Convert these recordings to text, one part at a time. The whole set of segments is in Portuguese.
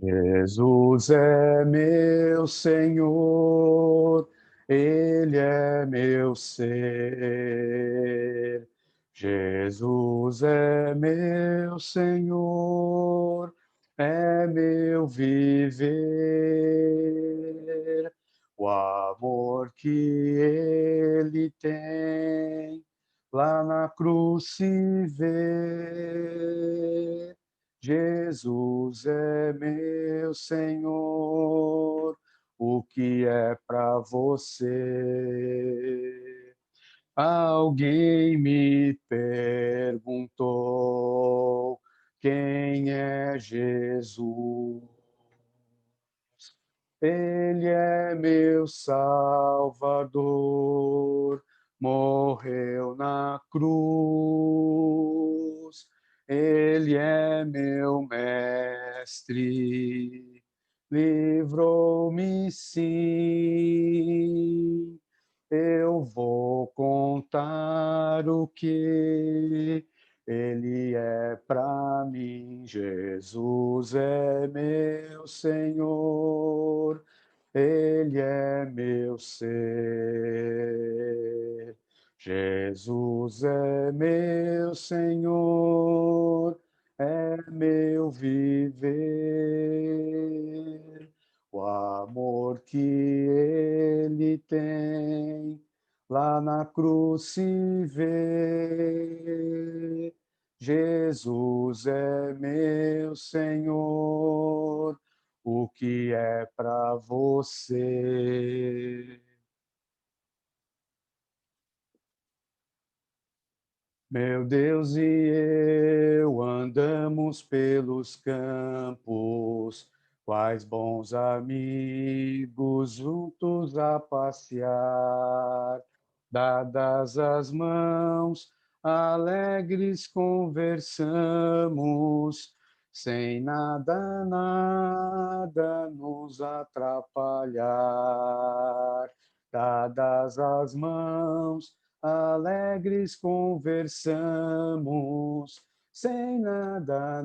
Jesus é meu Senhor, Ele é meu ser. Jesus é meu Senhor, é meu viver. O amor que Ele tem lá na cruz se vê. Jesus é meu Senhor, o que é para você? Alguém me perguntou quem é Jesus. Ele é meu Salvador, morreu na cruz. Ele é meu mestre, livrou-me sim. Eu vou contar o que ele é para mim. Jesus é meu Senhor, Ele é meu ser. Jesus é meu Senhor, é meu viver. O amor que Ele tem lá na cruz se vê. Jesus é meu Senhor, o que é para você? Meu Deus e eu andamos pelos campos, quais bons amigos juntos a passear, dadas as mãos, alegres conversamos, sem nada nos atrapalhar, dadas as mãos, alegres conversamos, sem nada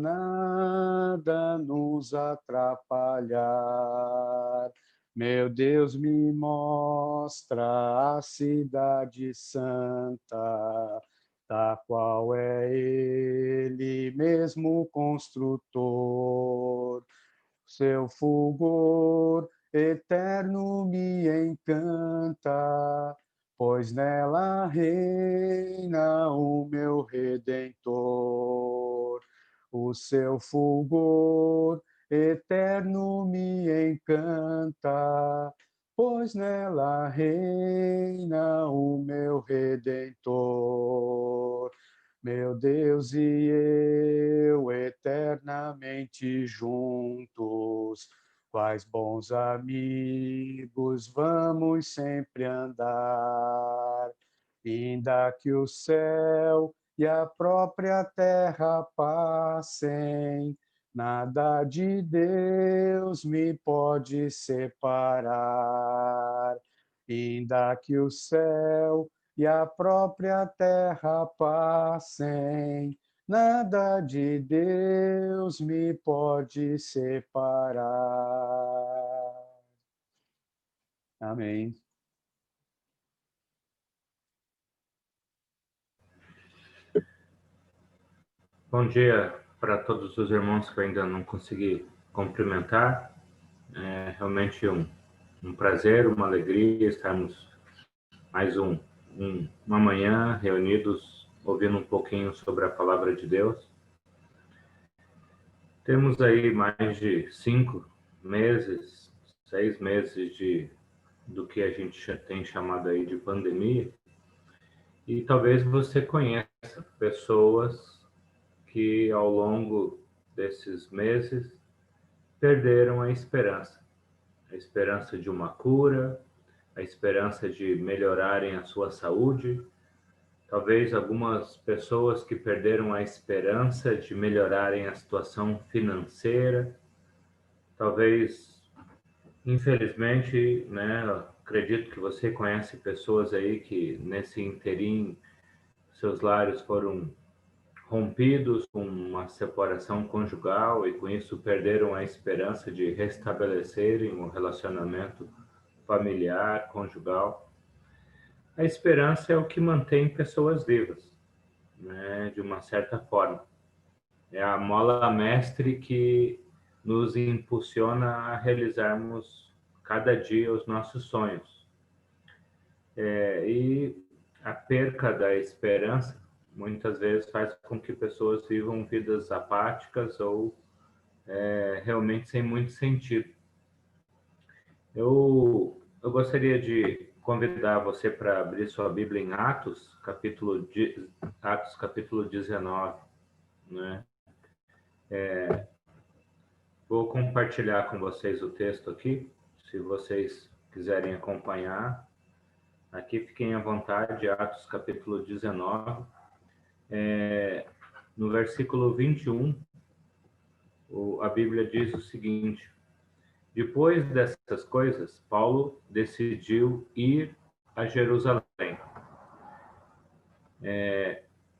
nos atrapalhar. Meu Deus me mostra a cidade santa, da qual é Ele mesmo construtor. Seu fulgor eterno me encanta, pois nela reina o meu Redentor. O seu fulgor eterno me encanta, pois nela reina o meu Redentor. Meu Deus e eu eternamente juntos, quais bons amigos, vamos sempre andar, ainda que o céu e a própria terra passem, nada de Deus me pode separar, ainda que o céu e a própria terra passem, nada de Deus me pode separar. Amém. Bom dia para todos os irmãos que eu ainda não consegui cumprimentar. É realmente um prazer, uma alegria estarmos mais uma manhã reunidos, ouvindo um pouquinho sobre a palavra de Deus. Temos aí mais de 5 meses, 6 meses do que a gente tem chamado aí de pandemia. E talvez você conheça pessoas que ao longo desses meses perderam a esperança de uma cura, a esperança de melhorarem a sua saúde. Talvez algumas pessoas que perderam a esperança de melhorarem a situação financeira. Talvez, infelizmente, né, acredito que você conhece pessoas aí que nesse interim seus lares foram rompidos com uma separação conjugal e com isso perderam a esperança de restabelecerem um relacionamento familiar, conjugal. A esperança é o que mantém pessoas vivas, né, de uma certa forma. É a mola mestre que nos impulsiona a realizarmos cada dia os nossos sonhos. E a perca da esperança muitas vezes faz com que pessoas vivam vidas apáticas ou realmente sem muito sentido. Eu gostaria de convidar você para abrir sua Bíblia em Atos capítulo 19, né? Vou compartilhar com vocês o texto aqui, se vocês quiserem acompanhar. Aqui fiquem à vontade, Atos capítulo 19. No versículo 21, a Bíblia diz o seguinte: depois dessas coisas, Paulo decidiu ir a Jerusalém.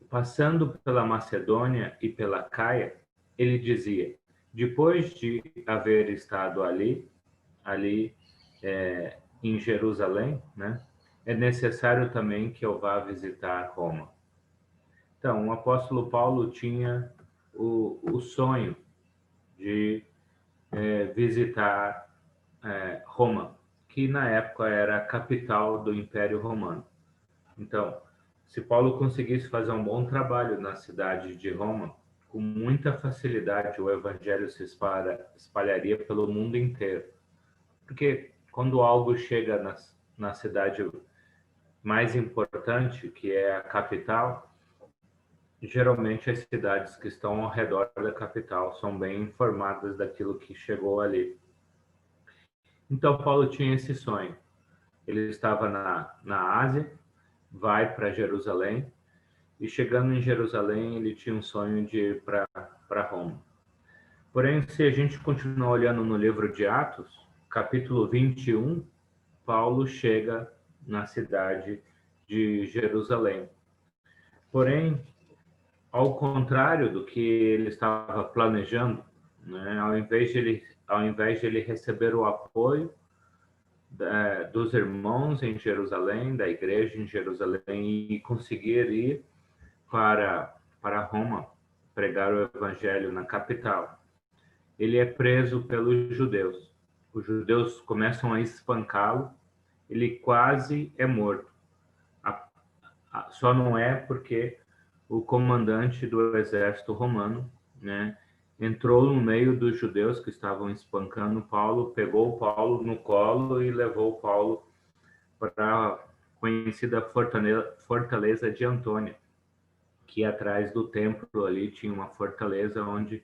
Passando pela Macedônia e pela Caia, ele dizia: depois de haver estado ali em Jerusalém, né, é necessário também que eu vá visitar Roma. Então, o apóstolo Paulo tinha o sonho de visitar Roma, que na época era a capital do Império Romano. Então, se Paulo conseguisse fazer um bom trabalho na cidade de Roma, com muita facilidade o evangelho se espalharia pelo mundo inteiro. Porque quando algo chega na cidade mais importante, que é a capital, geralmente as cidades que estão ao redor da capital são bem informadas daquilo que chegou ali. Então, Paulo tinha esse sonho. Ele estava na Ásia, vai para Jerusalém, e chegando em Jerusalém, ele tinha um sonho de ir para Roma. Porém, se a gente continuar olhando no livro de Atos, capítulo 21, Paulo chega na cidade de Jerusalém. Porém, ao contrário do que ele estava planejando, né, ao invés de ele receber o apoio dos irmãos em Jerusalém, da igreja em Jerusalém, e conseguir ir para Roma, pregar o evangelho na capital, ele é preso pelos judeus. Os judeus começam a espancá-lo, ele quase é morto. Só não é porque o comandante do exército romano, né, entrou no meio dos judeus que estavam espancando Paulo, pegou Paulo no colo e levou Paulo para a conhecida fortaleza de Antônia, que atrás do templo ali tinha uma fortaleza onde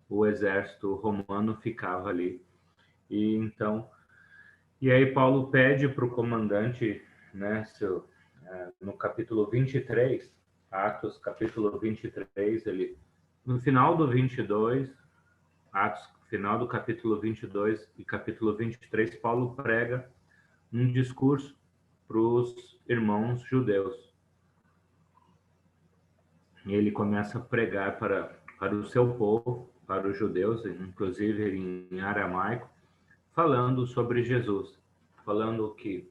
o exército romano ficava ali. E aí Paulo pede para o comandante, né, no capítulo 23, Atos capítulo 23, no final do 22, Atos, final do capítulo 22 e capítulo 23, Paulo prega um discurso para os irmãos judeus. E ele começa a pregar para o seu povo, para os judeus, inclusive em aramaico, falando sobre Jesus, falando que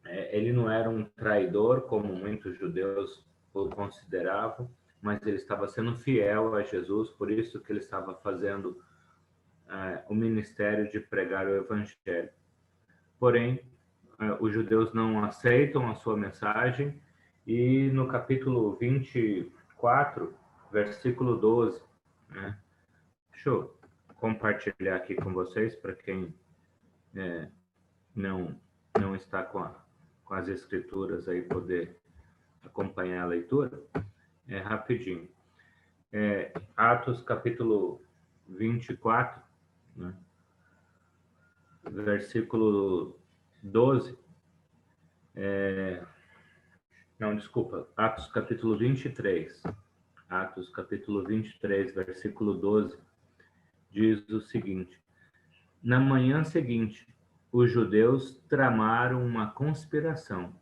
ele não era um traidor, como muitos judeus o consideravam, mas ele estava sendo fiel a Jesus, por isso que ele estava fazendo o ministério de pregar o evangelho. Porém, os judeus não aceitam a sua mensagem, e no capítulo 24, versículo 12, né? Deixa eu compartilhar aqui com vocês, para quem não está com as escrituras aí, poder acompanhar a leitura. Rapidinho. Atos capítulo 24, né? Versículo 12. Não, desculpa. Atos capítulo 23. Atos capítulo 23, versículo 12, diz o seguinte: na manhã seguinte, os judeus tramaram uma conspiração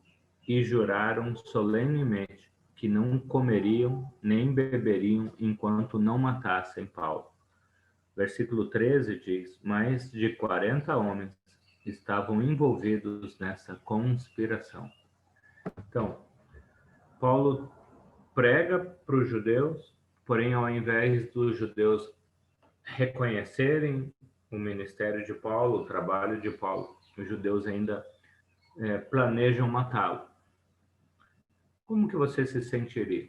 e juraram solenemente que não comeriam nem beberiam enquanto não matassem Paulo. Versículo 13 diz: mais de 40 homens estavam envolvidos nessa conspiração. Então, Paulo prega para os judeus, porém, ao invés dos judeus reconhecerem o ministério de Paulo, o trabalho de Paulo, os judeus ainda planejam matá-lo. Como que você se sentiria?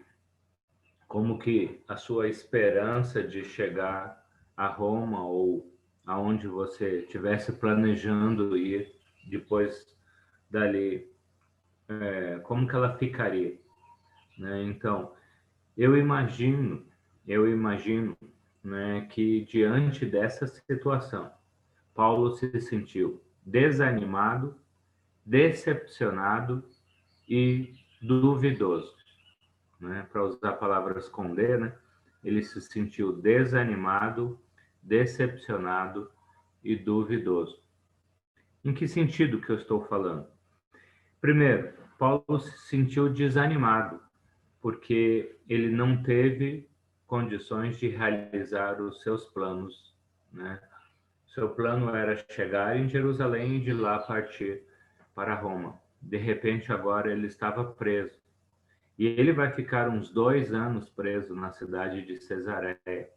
Como que a sua esperança de chegar a Roma ou aonde você estivesse planejando ir depois dali, como que ela ficaria? Né? Então, eu imagino, né, que diante dessa situação, Paulo se sentiu desanimado, decepcionado e duvidoso. Né? Para usar a palavra esconder, né? Ele se sentiu desanimado, decepcionado e duvidoso. Em que sentido que eu estou falando? Primeiro, Paulo se sentiu desanimado, porque ele não teve condições de realizar os seus planos, né? Seu plano era chegar em Jerusalém e de lá partir para Roma. De repente, agora ele estava preso. E ele vai ficar uns 2 anos preso na cidade de Cesareia,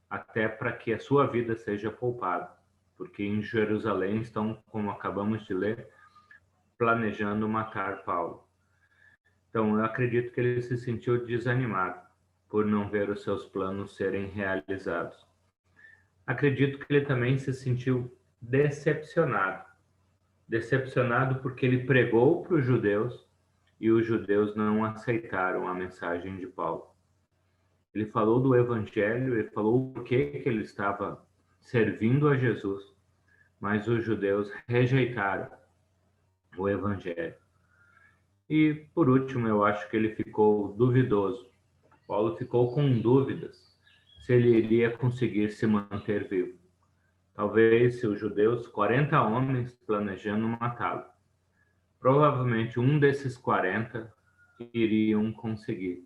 até para que a sua vida seja poupada, porque em Jerusalém estão, como acabamos de ler, planejando matar Paulo. Então, eu acredito que ele se sentiu desanimado por não ver os seus planos serem realizados. Acredito que ele também se sentiu decepcionado. Decepcionado porque ele pregou para os judeus e os judeus não aceitaram a mensagem de Paulo. Ele falou do evangelho, ele falou o que ele estava servindo a Jesus, mas os judeus rejeitaram o evangelho. E, por último, eu acho que ele ficou duvidoso. Paulo ficou com dúvidas se ele iria conseguir se manter vivo. Talvez se os judeus, 40 homens planejando matá-lo. Provavelmente um desses 40 iriam conseguir.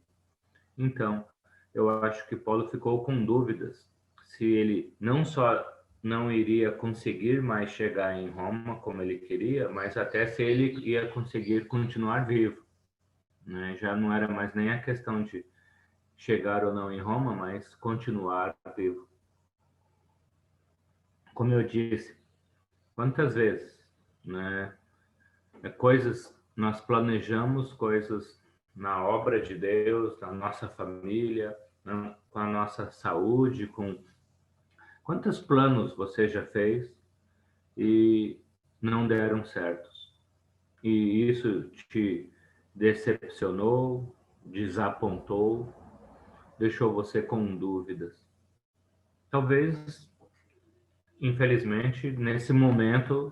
Então, eu acho que Paulo ficou com dúvidas se ele não só não iria conseguir mais chegar em Roma como ele queria, mas até se ele ia conseguir continuar vivo. Né? Já não era mais nem a questão de chegar ou não em Roma, mas continuar vivo. Como eu disse, quantas vezes, né? Nós planejamos coisas na obra de Deus, na nossa família, com a nossa saúde, com quantos planos você já fez e não deram certos? E isso te decepcionou, desapontou, deixou você com dúvidas. Talvez, infelizmente, nesse momento,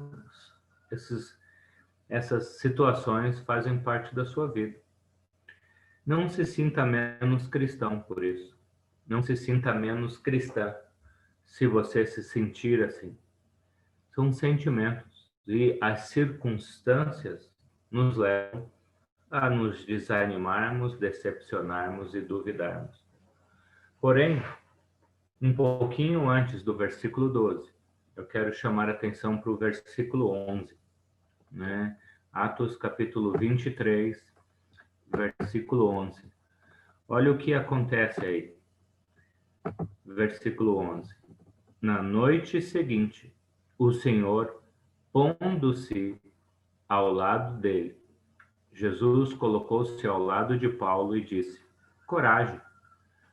essas situações fazem parte da sua vida. Não se sinta menos cristão por isso. Não se sinta menos cristã se você se sentir assim. São sentimentos e as circunstâncias nos levam a nos desanimarmos, decepcionarmos e duvidarmos. Porém, um pouquinho antes do versículo 12, eu quero chamar a atenção para o versículo 11, né? Atos capítulo 23, versículo 11. Olha o que acontece aí. Versículo 11. Na noite seguinte, o Senhor, pondo-se ao lado dele, Jesus colocou-se ao lado de Paulo e disse: coragem,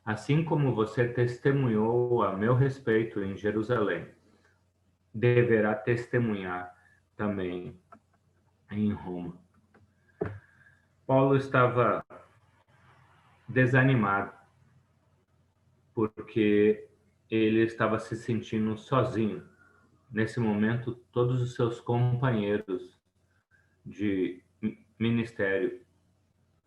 assim como você testemunhou a meu respeito em Jerusalém, deverá testemunhar também em Roma. Paulo estava desanimado porque ele estava se sentindo sozinho. Nesse momento, todos os seus companheiros de ministério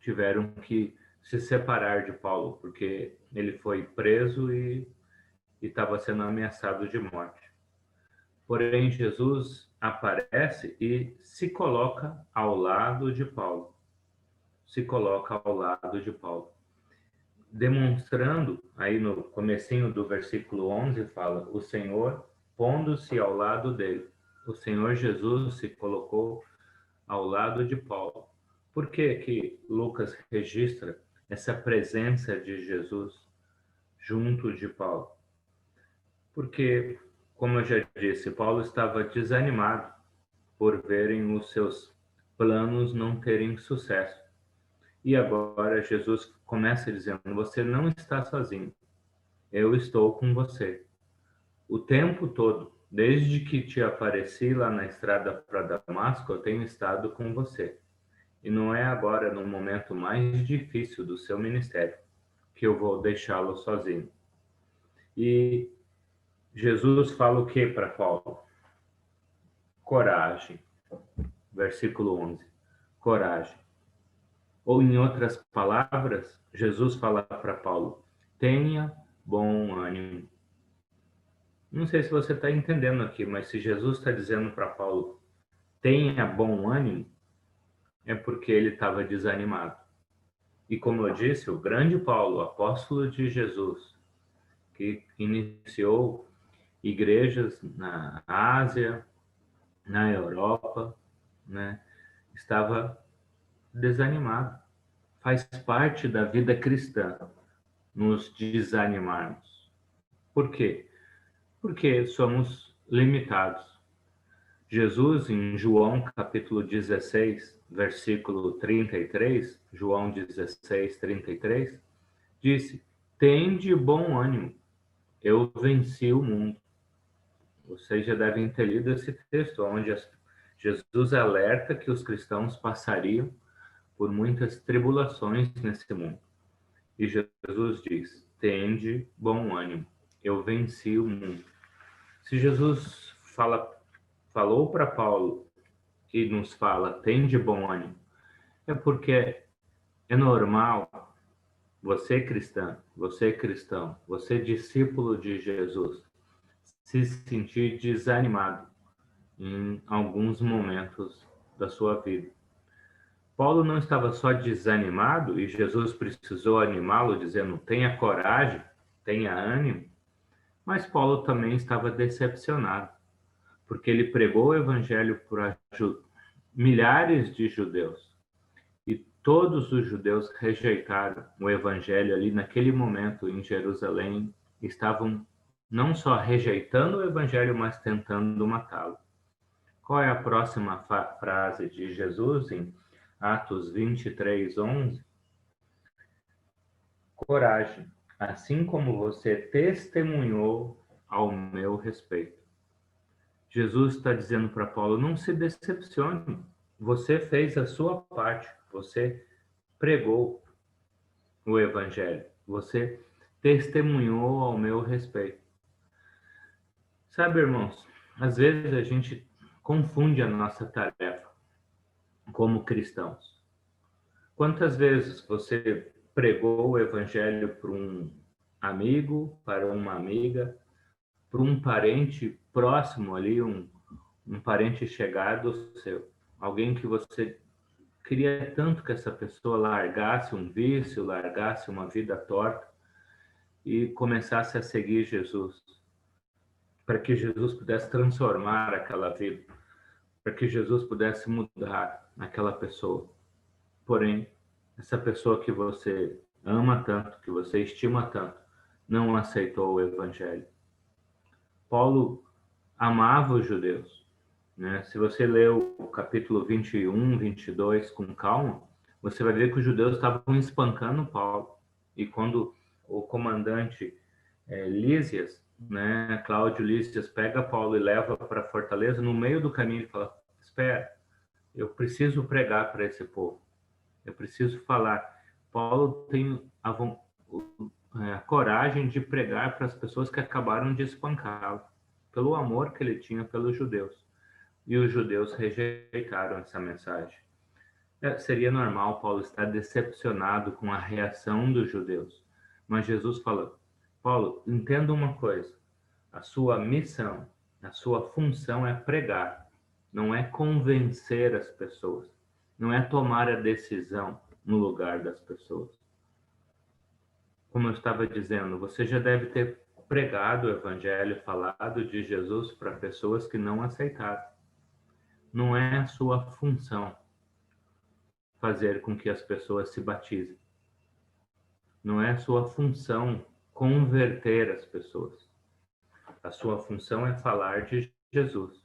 tiveram que se separar de Paulo, porque ele foi preso e estava sendo ameaçado de morte. Porém, Jesus aparece e se coloca ao lado de Paulo. se coloca ao lado de Paulo, demonstrando, aí no comecinho do versículo 11 fala, o Senhor pondo-se ao lado dele. O Senhor Jesus se colocou ao lado de Paulo. Por que que Lucas registra essa presença de Jesus junto de Paulo? Porque, como eu já disse, Paulo estava desanimado por verem os seus planos não terem sucesso. E agora Jesus começa dizendo: você não está sozinho, eu estou com você. O tempo todo, desde que te apareci lá na estrada para Damasco, eu tenho estado com você. E não é agora, no momento mais difícil do seu ministério, que eu vou deixá-lo sozinho. E Jesus fala o que para Paulo? Coragem. Versículo 11. Coragem. Ou, em outras palavras, Jesus fala para Paulo: tenha bom ânimo. Não sei se você está entendendo aqui, mas se Jesus está dizendo para Paulo: tenha bom ânimo, é porque ele estava desanimado. E como eu disse, o grande Paulo, apóstolo de Jesus, que iniciou igrejas na Ásia, na Europa, né, estava desanimado. Faz parte da vida cristã nos desanimarmos. Por quê? Porque somos limitados. Jesus, em João capítulo 16, versículo 33, João 16, 33, disse: tende bom ânimo, eu venci o mundo. Vocês já devem ter lido esse texto, onde Jesus alerta que os cristãos passariam por muitas tribulações nesse mundo. E Jesus diz: tende bom ânimo, eu venci o mundo. Se Jesus falou para Paulo e nos fala, tende bom ânimo, é porque é normal você cristão, você discípulo de Jesus, se sentir desanimado em alguns momentos da sua vida. Paulo não estava só desanimado e Jesus precisou animá-lo, dizendo: tenha coragem, tenha ânimo, mas Paulo também estava decepcionado, porque ele pregou o evangelho para milhares de judeus e todos os judeus rejeitaram o evangelho ali naquele momento em Jerusalém, estavam não só rejeitando o evangelho, mas tentando matá-lo. Qual é a próxima frase de Jesus em Atos 23, 11? Coragem, assim como você testemunhou ao meu respeito. Jesus está dizendo para Paulo: não se decepcione, você fez a sua parte, você pregou o evangelho, você testemunhou ao meu respeito. Sabe, irmãos, às vezes a gente confunde a nossa tarefa como cristãos. Quantas vezes você pregou o evangelho para um amigo, para uma amiga, para um parente próximo ali, um parente chegado seu, alguém que você queria tanto que essa pessoa largasse um vício, largasse uma vida torta e começasse a seguir Jesus, para que Jesus pudesse transformar aquela vida, para que Jesus pudesse mudar aquela pessoa. Porém, essa pessoa que você ama tanto, que você estima tanto, não aceitou o evangelho. Paulo amava os judeus, né? Se você ler o capítulo 21, 22 com calma, você vai ver que os judeus estavam espancando Paulo. E quando o comandante Lísias, né, Cláudio Lísias, pega Paulo e leva para a fortaleza, no meio do caminho ele fala: espera, eu preciso pregar para esse povo, eu preciso falar. Paulo tem a coragem de pregar para as pessoas que acabaram de espancá-lo, pelo amor que ele tinha pelos judeus. E os judeus rejeitaram essa mensagem. Seria normal Paulo estar decepcionado com a reação dos judeus. Mas Jesus falou: Paulo, entenda uma coisa, a sua missão, a sua função é pregar, não é convencer as pessoas, não é tomar a decisão no lugar das pessoas. Como eu estava dizendo, você já deve ter pregado o evangelho, falado de Jesus para pessoas que não aceitaram. Não é a sua função fazer com que as pessoas se batizem. Não é a sua função converter as pessoas. A sua função é falar de Jesus.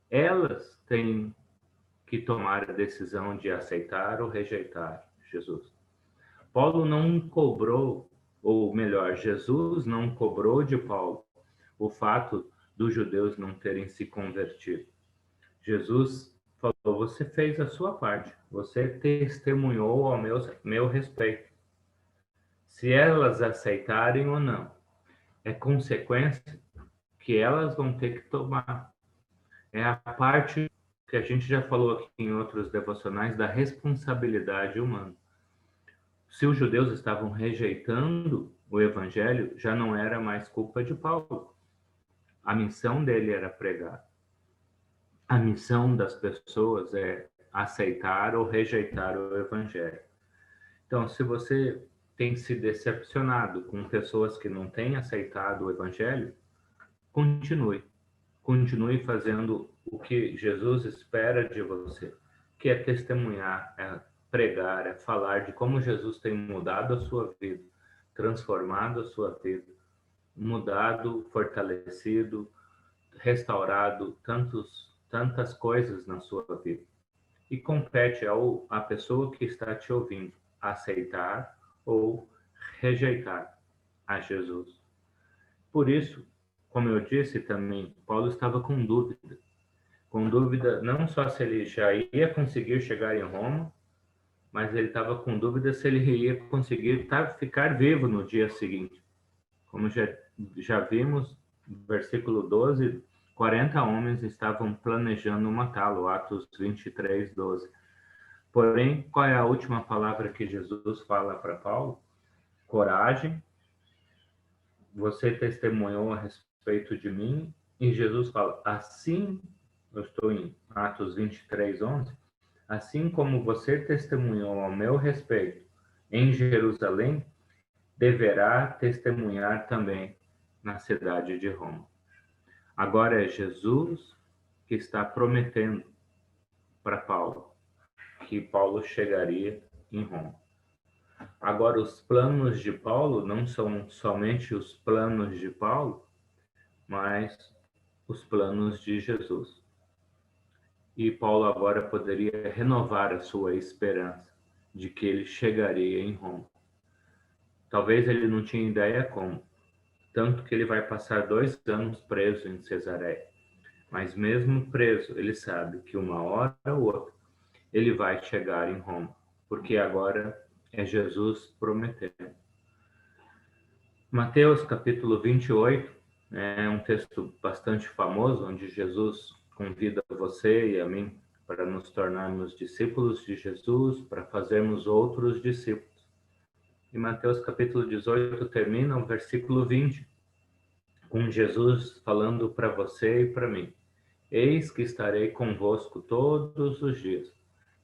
Elas têm que tomar a decisão de aceitar ou rejeitar Jesus. Paulo não cobrou, ou melhor, Jesus não cobrou de Paulo o fato dos judeus não terem se convertido. Jesus falou: você fez a sua parte, você testemunhou ao meu respeito. Se elas aceitarem ou não, é consequência que elas vão ter que tomar. É a parte que a gente já falou aqui em outros devocionais da responsabilidade humana. Se os judeus estavam rejeitando o evangelho, já não era mais culpa de Paulo. A missão dele era pregar. A missão das pessoas é aceitar ou rejeitar o evangelho. Então, se você tem se decepcionado com pessoas que não têm aceitado o evangelho, continue. Continue fazendo o que Jesus espera de você, que é testemunhar, é pregar, é falar de como Jesus tem mudado a sua vida, transformado a sua vida, mudado, fortalecido, restaurado tantas coisas na sua vida. E compete à pessoa que está te ouvindo aceitar ou rejeitar a Jesus. Por isso, como eu disse também, Paulo estava com dúvida não só se ele já ia conseguir chegar em Roma, mas ele estava com dúvida se ele ia conseguir ficar vivo no dia seguinte. Como já vimos, versículo 12, 40 homens estavam planejando matá-lo, Atos 23, 12. Porém, qual é a última palavra que Jesus fala para Paulo? Coragem, você testemunhou a respeito de mim, e Jesus fala, assim, eu estou em Atos 23, 11, assim como você testemunhou ao meu respeito em Jerusalém, deverá testemunhar também na cidade de Roma. Agora é Jesus que está prometendo para Paulo que Paulo chegaria em Roma. Agora, os planos de Paulo não são somente os planos de Paulo, mas os planos de Jesus. E Paulo agora poderia renovar a sua esperança de que ele chegaria em Roma. Talvez ele não tinha ideia como, tanto que ele vai passar 2 anos preso em Cesareia. Mas mesmo preso, ele sabe que uma hora ou outra ele vai chegar em Roma, porque agora é Jesus prometendo. Mateus capítulo 28 é um texto bastante famoso, onde Jesus convida você e a mim para nos tornarmos discípulos de Jesus, para fazermos outros discípulos. E Mateus capítulo 18 termina o versículo 20, com Jesus falando para você e para mim: eis que estarei convosco todos os dias,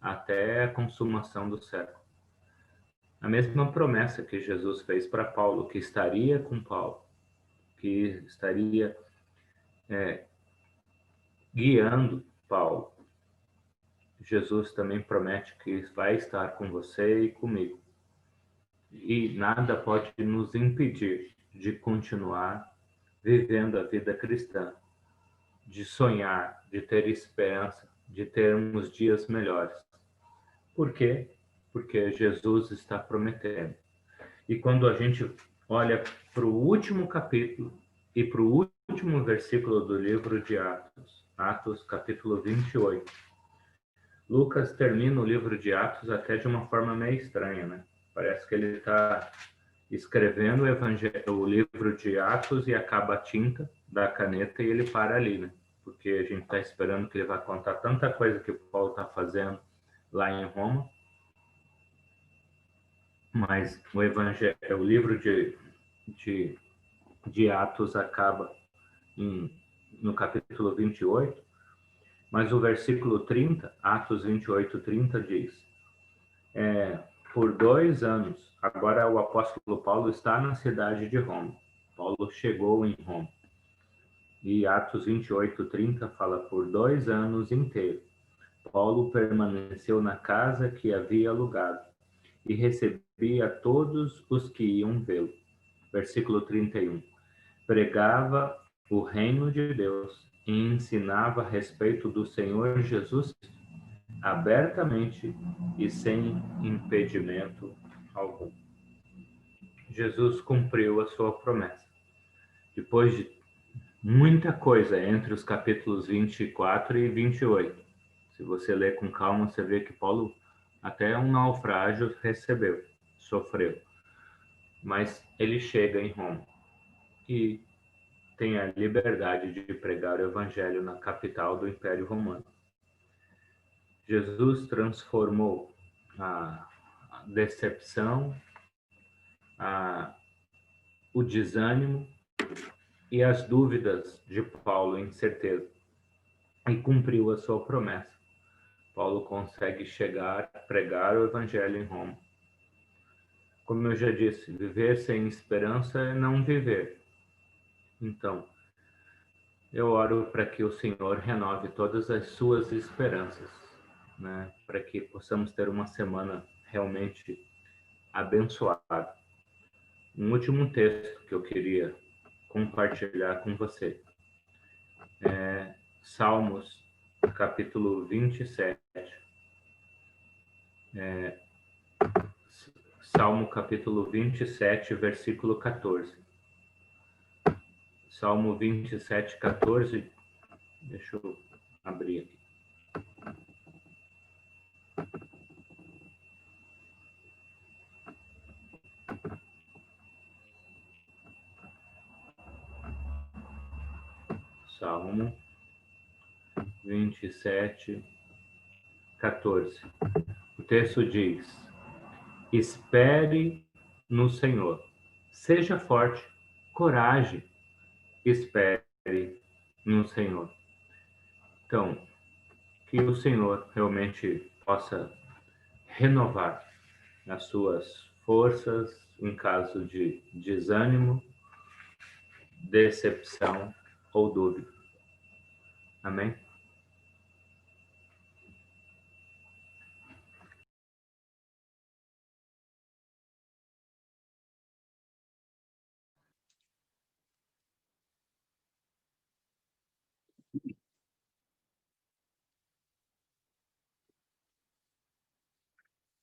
até a consumação do século. A mesma promessa que Jesus fez para Paulo, que estaria com Paulo, que estaria guiando Paulo. Jesus também promete que vai estar com você e comigo. E nada pode nos impedir de continuar vivendo a vida cristã, de sonhar, de ter esperança, de termos dias melhores. Por quê? Porque Jesus está prometendo. E quando a gente olha para o último capítulo e para o último versículo do livro de Atos, Atos capítulo 28, Lucas termina o livro de Atos até de uma forma meio estranha, né? Parece que ele está escrevendo o livro de Atos e acaba a tinta da caneta e ele para ali, né? Porque a gente está esperando que ele vai contar tanta coisa que o Paulo está fazendo lá em Roma, mas o livro de Atos acaba no capítulo 28, mas o versículo 30, Atos 28, 30 diz: por 2 anos. Agora o apóstolo Paulo está na cidade de Roma. Paulo chegou em Roma. E Atos 28:30 fala: por 2 anos inteiros, Paulo permaneceu na casa que havia alugado e recebia todos os que iam vê-lo. Versículo 31. Pregava o reino de Deus e ensinava a respeito do Senhor Jesus abertamente e sem impedimento algum. Jesus cumpriu a sua promessa. Depois de muita coisa entre os capítulos 24 e 28. Se você ler com calma, você vê que Paulo até um naufrágio recebeu, sofreu. Mas ele chega em Roma e tem a liberdade de pregar o evangelho na capital do Império Romano. Jesus transformou a decepção, o desânimo e as dúvidas de Paulo em certeza e cumpriu a sua promessa. Paulo consegue chegar, pregar o evangelho em Roma. Como eu já disse, viver sem esperança é não viver. Então, eu oro para que o Senhor renove todas as suas esperanças, né? Para que possamos ter uma semana realmente abençoada. Um último texto que eu queria compartilhar com você é Salmos, capítulo 27. Salmo capítulo 27, versículo 14. Salmo 27, 14. Deixa eu abrir aqui. Salmo 27, 14. O texto diz: espere no Senhor, seja forte, coragem, espere no Senhor. Então, que o Senhor realmente possa renovar as suas forças em caso de desânimo, decepção ou dúvida. Amém?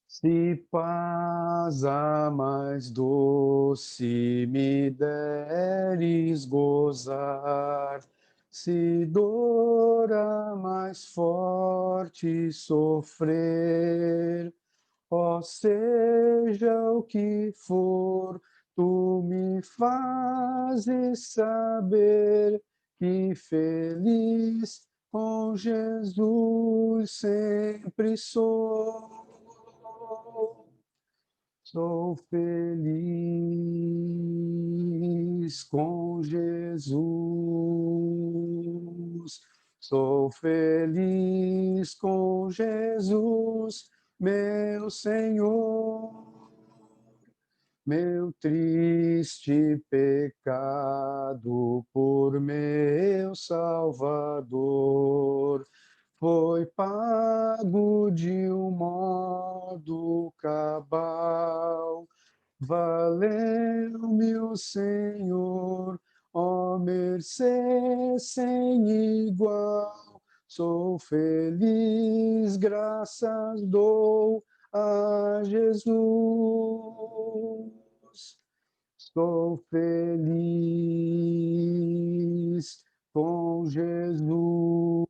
Se paz a mais doce me deres gozar, se dor a mais forte sofrer, ó seja o que for, tu me fazes saber que feliz com Jesus sempre sou. Sou feliz com Jesus. Sou feliz com Jesus, meu Senhor. Meu triste pecado por meu Salvador foi pago de um modo cabal. Valeu-me o Senhor, ó mercê sem igual. Sou feliz, graças dou a Jesus. Sou feliz com Jesus.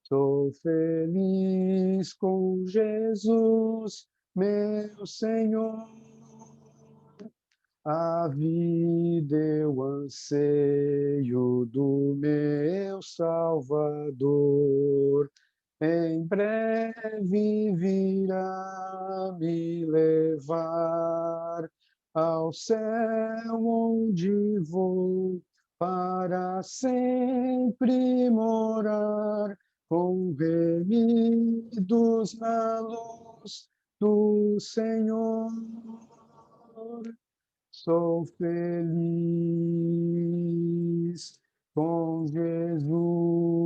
Sou feliz com Jesus, meu Senhor. A vida eu anseio do meu Salvador. Em breve virá me levar ao céu onde vou para sempre morar com remidos na luz do Senhor. Sou feliz com Jesus.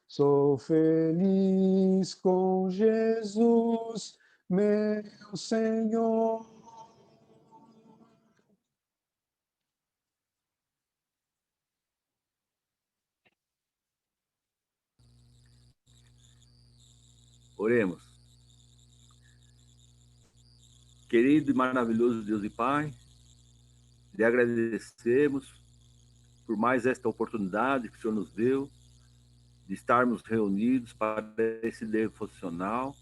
Sou feliz com Jesus, meu Senhor. Oremos. Querido e maravilhoso Deus e Pai, lhe agradecemos por mais esta oportunidade que o Senhor nos deu de estarmos reunidos para esse devocional,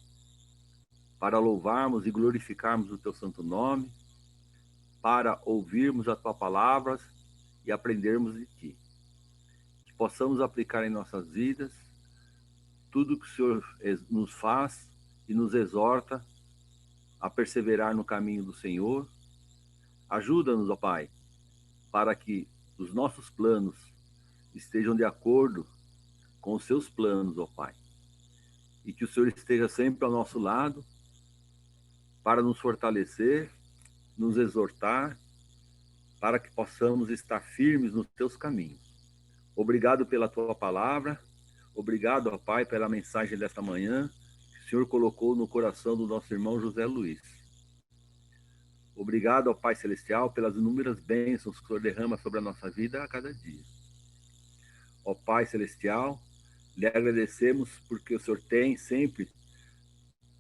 para louvarmos e glorificarmos o teu santo nome, para ouvirmos as tuas palavras e aprendermos de ti. Que possamos aplicar em nossas vidas tudo que o Senhor nos faz e nos exorta a perseverar no caminho do Senhor. Ajuda-nos, ó Pai, para que os nossos planos estejam de acordo com os seus planos, ó Pai. E que o Senhor esteja sempre ao nosso lado para nos fortalecer, nos exortar, para que possamos estar firmes nos teus caminhos. Obrigado pela tua palavra, obrigado, ó Pai, pela mensagem desta manhã que o Senhor colocou no coração do nosso irmão José Luiz. Obrigado, ó Pai Celestial, pelas inúmeras bênçãos que o Senhor derrama sobre a nossa vida a cada dia. Ó Pai Celestial, lhe agradecemos porque o Senhor tem sempre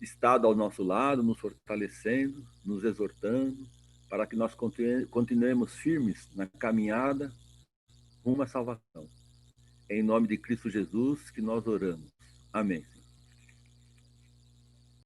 estado ao nosso lado, nos fortalecendo, nos exortando, para que nós continuemos firmes na caminhada rumo à salvação. Em nome de Cristo Jesus que nós oramos. Amém.